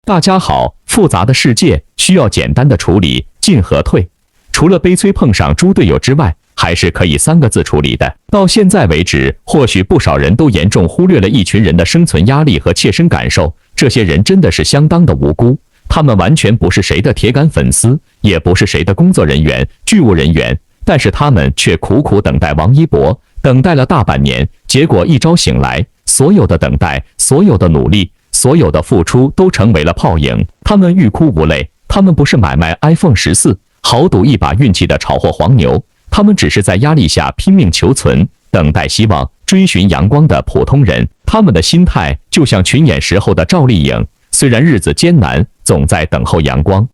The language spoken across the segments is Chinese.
大家好，复杂的世界需要简单的处理，进和退。除了悲催碰上猪队友之外，还是可以3个字处理的。到现在为止，或许不少人都严重忽略了一群人的生存压力和切身感受。这些人真的是相当的无辜，他们完全不是谁的铁杆粉丝，也不是谁的工作人员、剧务人员，但是他们却苦苦等待王一博，等待了大半年，结果一朝醒来，所有的等待，所有的努力，所有的付出都成为了泡影。他们欲哭无泪，他们不是买卖 iPhone 14，豪赌一把运气的炒货黄牛，他们只是在压力下拼命求存，等待希望，追寻阳光的普通人。他们的心态就像群演时候的赵丽颖，虽然日子艰难，总在等候阳光。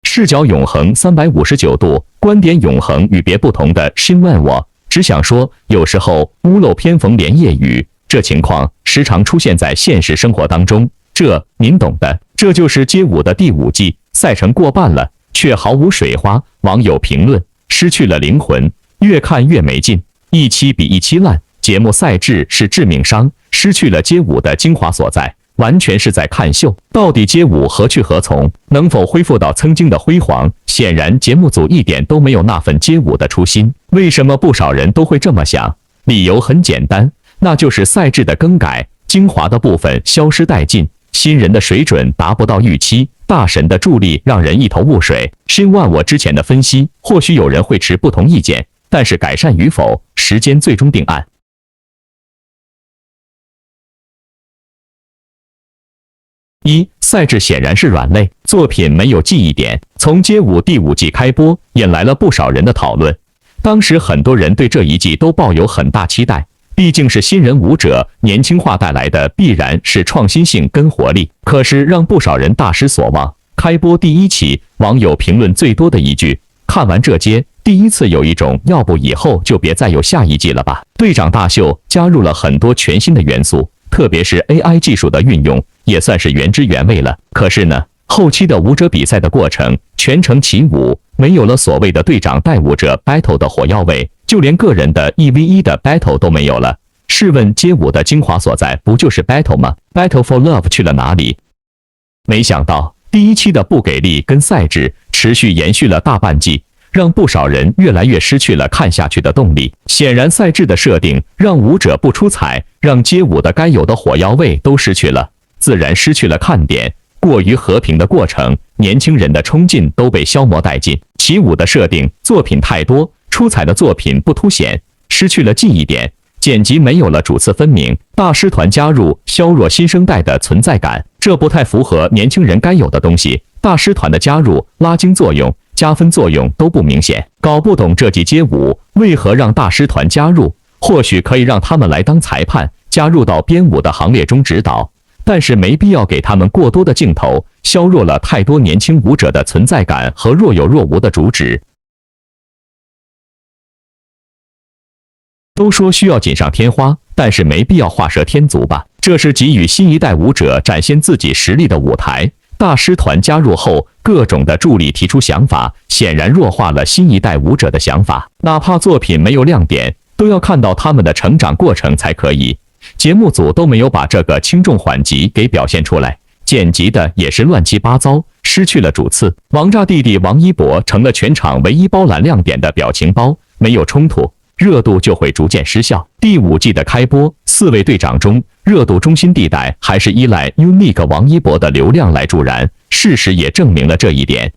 视角永恒359度，观点永恒与别不同的新问我，只想说，有时候屋漏偏逢连夜雨，这情况时常出现在现实生活当中，这您懂的。这就是街舞的第5季，赛程过半了，却毫无水花。网友评论：失去了灵魂，越看越没劲，一期比一期烂。节目赛制是致命伤，失去了街舞的精华所在，完全是在看秀。到底街舞何去何从？能否恢复到曾经的辉煌？显然节目组一点都没有那份街舞的初心。为什么不少人都会这么想？理由很简单，那就是赛制的更改，精华的部分消失殆尽，新人的水准达不到预期，大神的助力让人一头雾水。深万我之前的分析，或许有人会持不同意见，但是改善与否，时间最终定案。赛制显然是软肋，作品没有记忆点。从街舞第5季开播，引来了不少人的讨论。当时很多人对这一季都抱有很大期待，毕竟是新人舞者，年轻化带来的必然是创新性跟活力。可是让不少人大失所望。开播第1期，网友评论最多的一句：看完这街，第一次有一种要不以后就别再有下一季了吧。队长大秀加入了很多全新的元素，特别是 AI 技术的运用，也算是原汁原味了。可是呢，后期的舞者比赛的过程全程起舞，没有了所谓的队长带舞者 battle 的火药味，就连个人的1v1的 battle 都没有了。试问街舞的精华所在不就是 battle 吗？ Battle for Love 去了哪里？没想到第1期的不给力跟赛制持续延续了大半季，让不少人越来越失去了看下去的动力。显然赛制的设定让舞者不出彩，让街舞的该有的火药味都失去了，自然失去了看点。过于和平的过程，年轻人的冲劲都被消磨殆尽。起舞的设定作品太多，出彩的作品不凸显，失去了记忆点。剪辑没有了主次分明，大师团加入削弱新生代的存在感，这不太符合年轻人该有的东西。大师团的加入拉筋作用、加分作用都不明显，搞不懂这季街舞为何让大师团加入，或许可以让他们来当裁判，加入到编舞的行列中指导，但是没必要给他们过多的镜头，削弱了太多年轻舞者的存在感和若有若无的主旨。都说需要锦上添花，但是没必要画蛇添足吧？这是给予新一代舞者展现自己实力的舞台。大师团加入后，各种的助力提出想法，显然弱化了新一代舞者的想法。哪怕作品没有亮点，都要看到他们的成长过程才可以。节目组都没有把这个轻重缓急给表现出来，剪辑的也是乱七八糟，失去了主次。王炸弟弟王一博成了全场唯一包揽亮点的表情包，没有冲突，热度就会逐渐失效。第5季的开播，4位队长中，热度中心地带还是依赖 Unique 王一博的流量来助燃，事实也证明了这一点。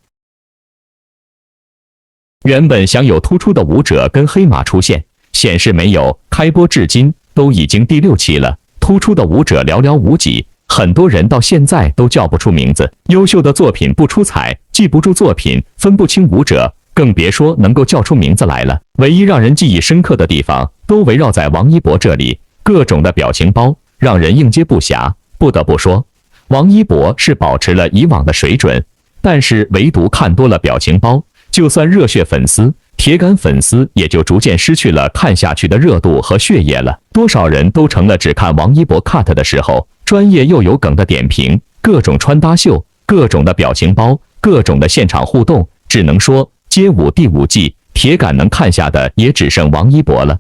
原本想有突出的舞者跟黑马出现，显示没有。开播至今都已经第6期了，突出的舞者寥寥无几，很多人到现在都叫不出名字。优秀的作品不出彩，记不住作品，分不清舞者，更别说能够叫出名字来了。唯一让人记忆深刻的地方，都围绕在王一博这里，各种的表情包让人应接不暇。不得不说，王一博是保持了以往的水准，但是唯独看多了表情包，就算热血粉丝、铁杆粉丝也就逐渐失去了看下去的热度和血液了。多少人都成了只看王一博 cut 的时候，专业又有梗的点评，各种穿搭秀，各种的表情包，各种的现场互动。只能说街舞第5季铁杆能看下的也只剩王一博了。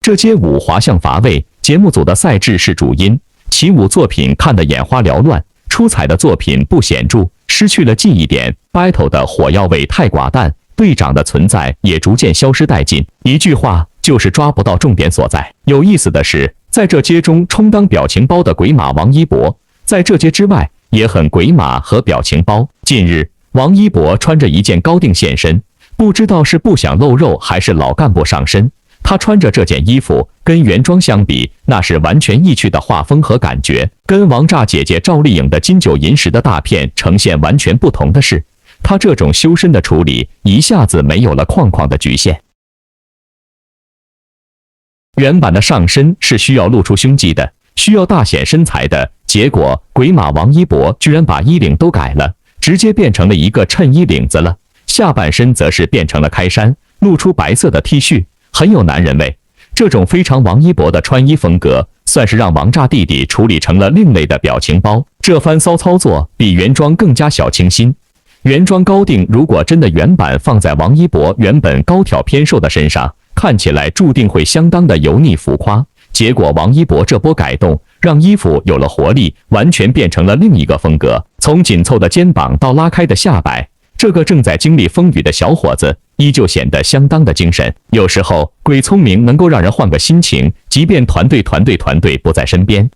这街舞滑向乏味，节目组的赛制是主因，起舞作品看得眼花缭乱，出彩的作品不显著，失去了记忆点 ，battle 的火药味太寡淡，队长的存在也逐渐消失殆尽。一句话就是抓不到重点所在。有意思的是，在这街中充当表情包的鬼马王一博，在这街之外也很鬼马和表情包。近日，王一博穿着一件高定现身，不知道是不想露肉还是老干部上身。他穿着这件衣服，跟原装相比，那是完全异曲的画风和感觉。跟王炸姐姐赵丽颖的金九银十的大片呈现完全不同的是，他这种修身的处理，一下子没有了框框的局限。原版的上身是需要露出胸肌的，需要大显身材的，结果鬼马王一博居然把衣领都改了，直接变成了一个衬衣领子了，下半身则是变成了开衫，露出白色的 T 恤。很有男人味，这种非常王一博的穿衣风格，算是让王炸弟弟处理成了另类的表情包。这番骚操作比原装更加小清新。原装高定如果真的原版放在王一博原本高挑偏瘦的身上，看起来注定会相当的油腻浮夸。结果王一博这波改动，让衣服有了活力，完全变成了另一个风格。从紧凑的肩膀到拉开的下摆，这个正在经历风雨的小伙子依旧显得相当的精神。有时候鬼聪明能够让人换个心情，即便团队不在身边。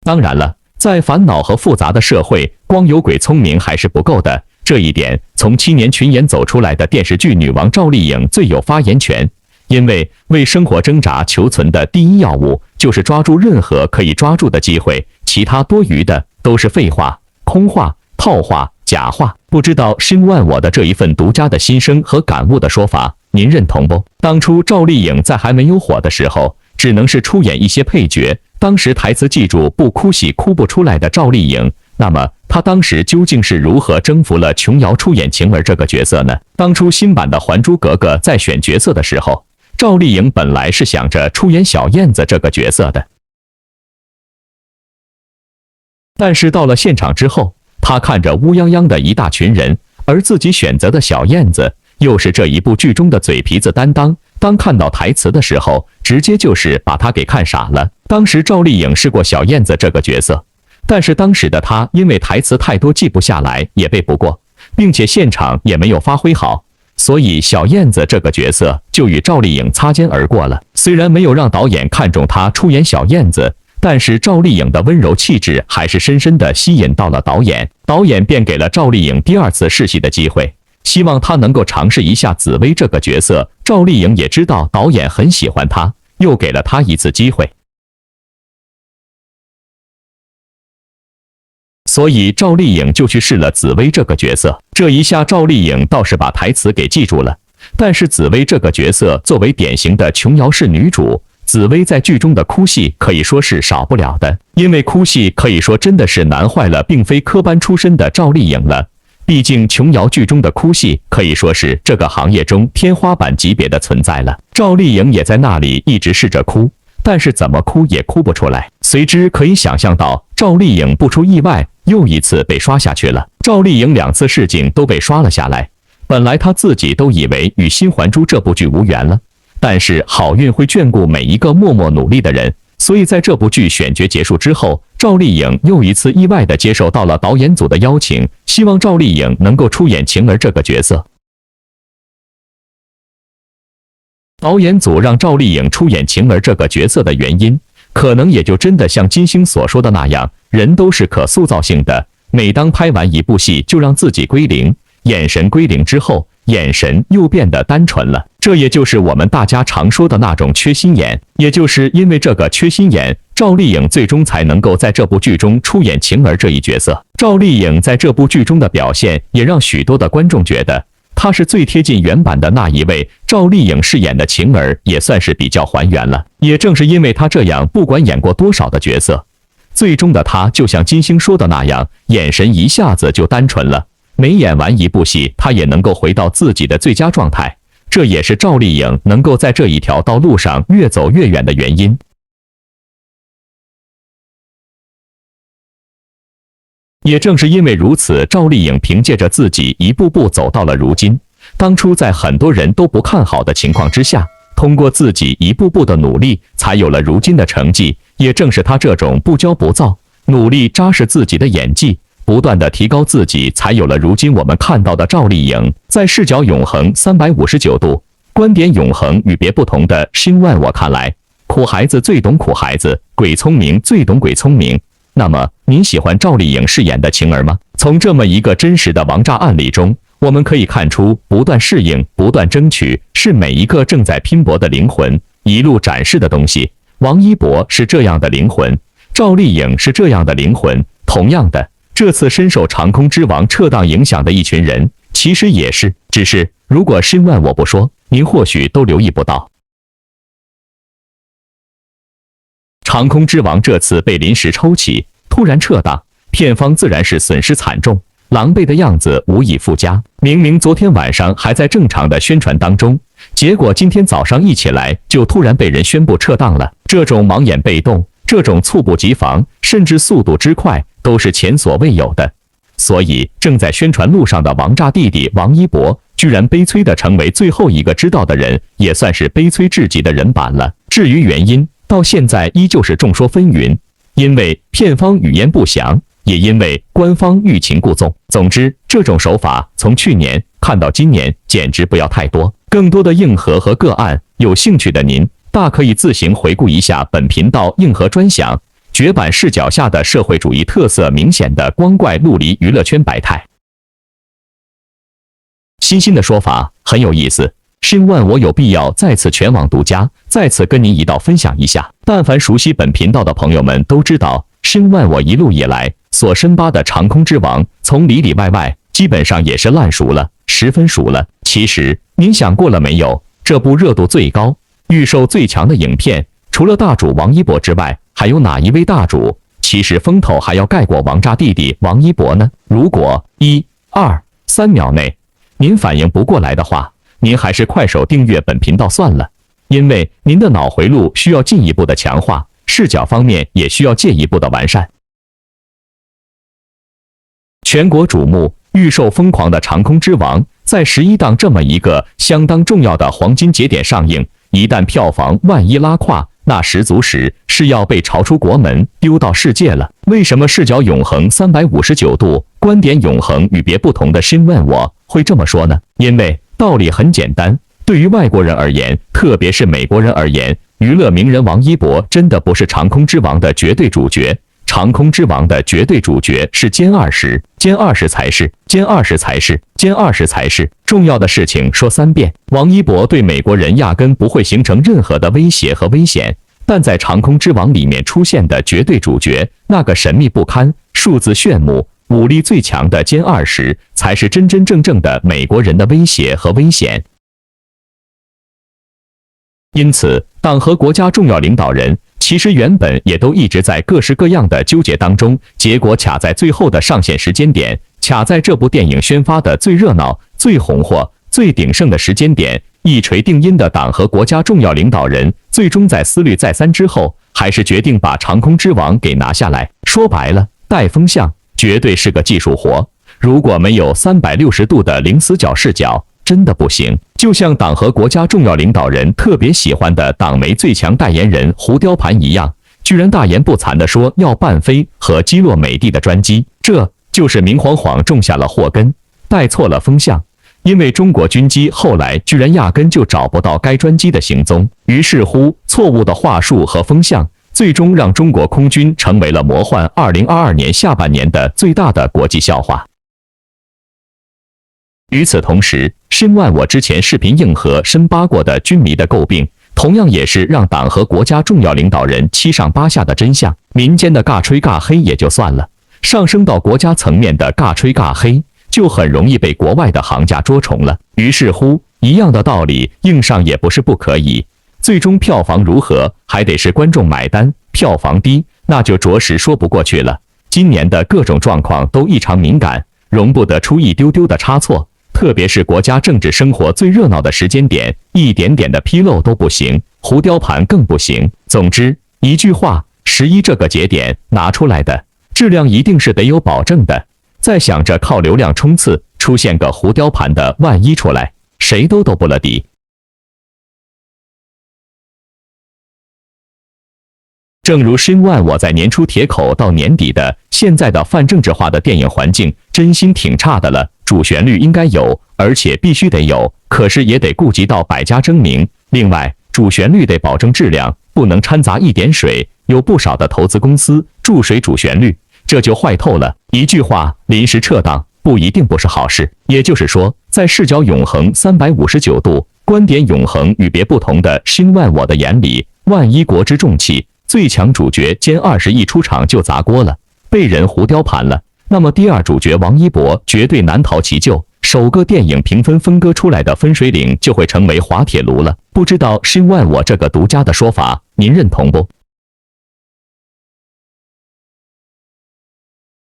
当然了，在烦恼和复杂的社会，光有鬼聪明还是不够的。这一点，从7年群演走出来的电视剧女王赵丽颖最有发言权。因为生活挣扎求存的第一要务就是抓住任何可以抓住的机会，其他多余的都是废话、空话、套话、假话。不知道申万我的这一份独家的心声和感悟的说法，您认同不？当初赵丽颖在还没有火的时候，只能是出演一些配角，当时台词记住不哭戏哭不出来的赵丽颖，那么她当时究竟是如何征服了琼瑶出演晴儿这个角色呢？当初新版的《还珠格格》在选角色的时候，赵丽颖本来是想着出演小燕子这个角色的，但是到了现场之后，她看着乌泱泱的一大群人，而自己选择的小燕子又是这一部剧中的嘴皮子担当，当看到台词的时候，直接就是把她给看傻了。当时赵丽颖试过小燕子这个角色，但是当时的她因为台词太多记不下来，也背不过，并且现场也没有发挥好，所以小燕子这个角色就与赵丽颖擦肩而过了。虽然没有让导演看中她出演小燕子，但是赵丽颖的温柔气质还是深深地吸引到了导演，导演便给了赵丽颖第2次试戏的机会，希望她能够尝试一下紫薇这个角色。赵丽颖也知道导演很喜欢她，又给了她1次机会。所以赵丽颖就去试了紫薇这个角色，这一下赵丽颖倒是把台词给记住了。但是紫薇这个角色作为典型的琼瑶式女主，紫薇在剧中的哭戏可以说是少不了的，因为哭戏可以说真的是难坏了并非科班出身的赵丽颖了。毕竟琼瑶剧中的哭戏可以说是这个行业中天花板级别的存在了。赵丽颖也在那里一直试着哭，但是怎么哭也哭不出来。随之可以想象到，赵丽颖不出意外又一次被刷下去了。赵丽颖2次试镜都被刷了下来，本来她自己都以为与《新还珠》这部剧无缘了，但是好运会眷顾每一个默默努力的人，所以在这部剧选角结束之后，赵丽颖又一次意外地接受到了导演组的邀请，希望赵丽颖能够出演晴儿这个角色。导演组让赵丽颖出演晴儿这个角色的原因，可能也就真的像金星所说的那样，人都是可塑造性的，每当拍完一部戏就让自己归零，眼神归零之后，眼神又变得单纯了。这也就是我们大家常说的那种缺心眼。也就是因为这个缺心眼，赵丽颖最终才能够在这部剧中出演晴儿这一角色。赵丽颖在这部剧中的表现，也让许多的观众觉得她是最贴近原版的那一位。赵丽颖饰演的晴儿也算是比较还原了。也正是因为她这样，不管演过多少的角色，最终的她就像金星说的那样，眼神一下子就单纯了。每演完一部戏，她也能够回到自己的最佳状态。这也是赵丽颖能够在这一条道路上越走越远的原因。也正是因为如此，赵丽颖凭借着自己一步步走到了如今。当初在很多人都不看好的情况之下，通过自己一步步的努力，才有了如今的成绩。也正是他这种不骄不躁、努力扎实自己的演技，不断的提高自己，才有了如今我们看到的赵丽颖。在视角永恒359度，观点永恒与别不同的申万，我看来，苦孩子最懂苦孩子，鬼聪明最懂鬼聪明。那么，您喜欢赵丽颖饰演的晴儿吗？从这么一个真实的王炸案例中，我们可以看出，不断适应、不断争取，是每一个正在拼搏的灵魂一路展示的东西。王一博是这样的灵魂，赵丽颖是这样的灵魂。同样的，这次深受长空之王撤档影响的一群人，其实也是，只是如果申万我不说，您或许都留意不到。长空之王这次被临时抽起，突然撤档，片方自然是损失惨重，狼狈的样子无以复加。明明昨天晚上还在正常的宣传当中，结果今天早上一起来就突然被人宣布撤档了。这种盲眼被动，这种猝不及防，甚至速度之快，都是前所未有的。所以正在宣传路上的王炸弟弟王一博，居然悲催的成为最后一个知道的人，也算是悲催至极的人版了。至于原因，到现在依旧是众说纷纭，因为片方语言不详，也因为官方欲擒故纵。总之，这种手法从去年看到今年，简直不要太多。更多的硬核和个案，有兴趣的您大可以自行回顾一下本频道硬核专享，绝版视角下的社会主义特色明显的光怪陆离娱乐圈百态。新的说法很有意思，申万我有必要再次全网独家，再次跟您一道分享一下。但凡熟悉本频道的朋友们都知道，申万我一路以来所深扒的长空之王，从里里外外基本上也是烂熟了，十分熟了。其实您想过了没有，这部热度最高、预售最强的影片，除了大主王一博之外，还有哪一位大主其实风头还要盖过王炸弟弟王一博呢？如果1、2、3秒内您反应不过来的话，您还是快手订阅本频道算了，因为您的脑回路需要进一步的强化，视角方面也需要进一步的完善。全国瞩目、预售疯狂的长空之王，在11档这么一个相当重要的黄金节点上映，一旦票房万一拉胯，那十足是要被潮出国门，丢到世界了。为什么视角永恒359度，观点永恒与别不同的申万我会这么说呢？因为道理很简单，对于外国人而言，特别是美国人而言，娱乐名人王一博真的不是长空之王的绝对主角，长空之王的绝对主角是歼20，歼20才是，歼20才是，歼20才是。重要的事情说3遍，王一博对美国人压根不会形成任何的威胁和危险，但在长空之王里面出现的绝对主角，那个神秘不堪、数字炫目、武力最强的歼20，才是真真正正的美国人的威胁和危险。因此，党和国家重要领导人其实原本也都一直在各式各样的纠结当中，结果卡在最后的上线时间点，卡在这部电影宣发的最热闹、最红火、最鼎盛的时间点，一锤定音的党和国家重要领导人，最终在思虑再三之后，还是决定把长空之王给拿下来。说白了，带风向绝对是个技术活，如果没有360度的零死角视角，真的不行。就像党和国家重要领导人特别喜欢的党媒最强代言人胡雕盘一样，居然大言不惭地说要办飞和击落美帝的专机，这就是明晃晃种下了祸根，带错了风向。因为中国军机后来居然压根就找不到该专机的行踪，于是乎错误的话术和风向，最终让中国空军成为了魔幻2022年下半年的最大的国际笑话。与此同时，申万我之前视频硬核深扒过的军迷的诟病，同样也是让党和国家重要领导人七上八下的真相。民间的尬吹尬黑也就算了，上升到国家层面的尬吹尬黑，就很容易被国外的行家捉虫了。于是乎，一样的道理硬上也不是不可以，最终票房如何，还得是观众买单。票房低，那就着实说不过去了。今年的各种状况都异常敏感，容不得出一丢丢的差错。特别是国家政治生活最热闹的时间点，一点点的纰漏都不行，胡雕盘更不行。总之一句话，11这个节点拿出来的质量一定是得有保证的。再想着靠流量冲刺，出现个胡雕盘的万一出来，谁都斗不了底。正如申万我在年初铁口到年底的，现在的泛政治化的电影环境真心挺差的了。主旋律应该有，而且必须得有，可是也得顾及到百家争鸣。另外，主旋律得保证质量，不能掺杂一点水。有不少的投资公司注水主旋律，这就坏透了。一句话，临时撤档不一定不是好事。也就是说，在视角永恒359度、观点永恒与别不同的申万我的眼里，万一国之重器最强主角兼20亿出场就砸锅了，被人胡雕盘了，那么第二主角王一博绝对难逃其咎。首个电影评分分割出来的分水岭就会成为滑铁卢了。不知道申万我这个独家的说法，您认同不？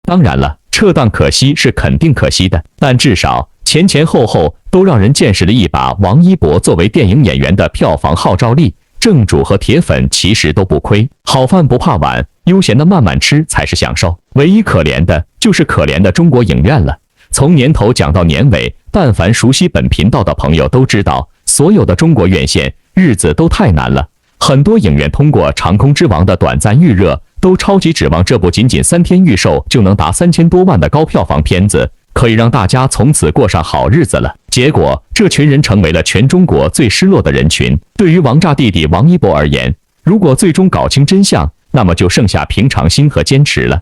当然了，撤档可惜是肯定可惜的，但至少前前后后都让人见识了一把王一博作为电影演员的票房号召力。正主和铁粉其实都不亏，好饭不怕晚，悠闲的慢慢吃才是享受。唯一可怜的就是可怜的中国影院了。从年头讲到年尾，但凡熟悉本频道的朋友都知道，所有的中国院线日子都太难了。很多影院通过《长空之王》的短暂预热，都超级指望这部仅3天预售就能达3000多万的高票房片子，可以让大家从此过上好日子了。结果，这群人成为了全中国最失落的人群。对于王炸弟弟王一博而言，如果最终搞清真相，那么就剩下平常心和坚持了。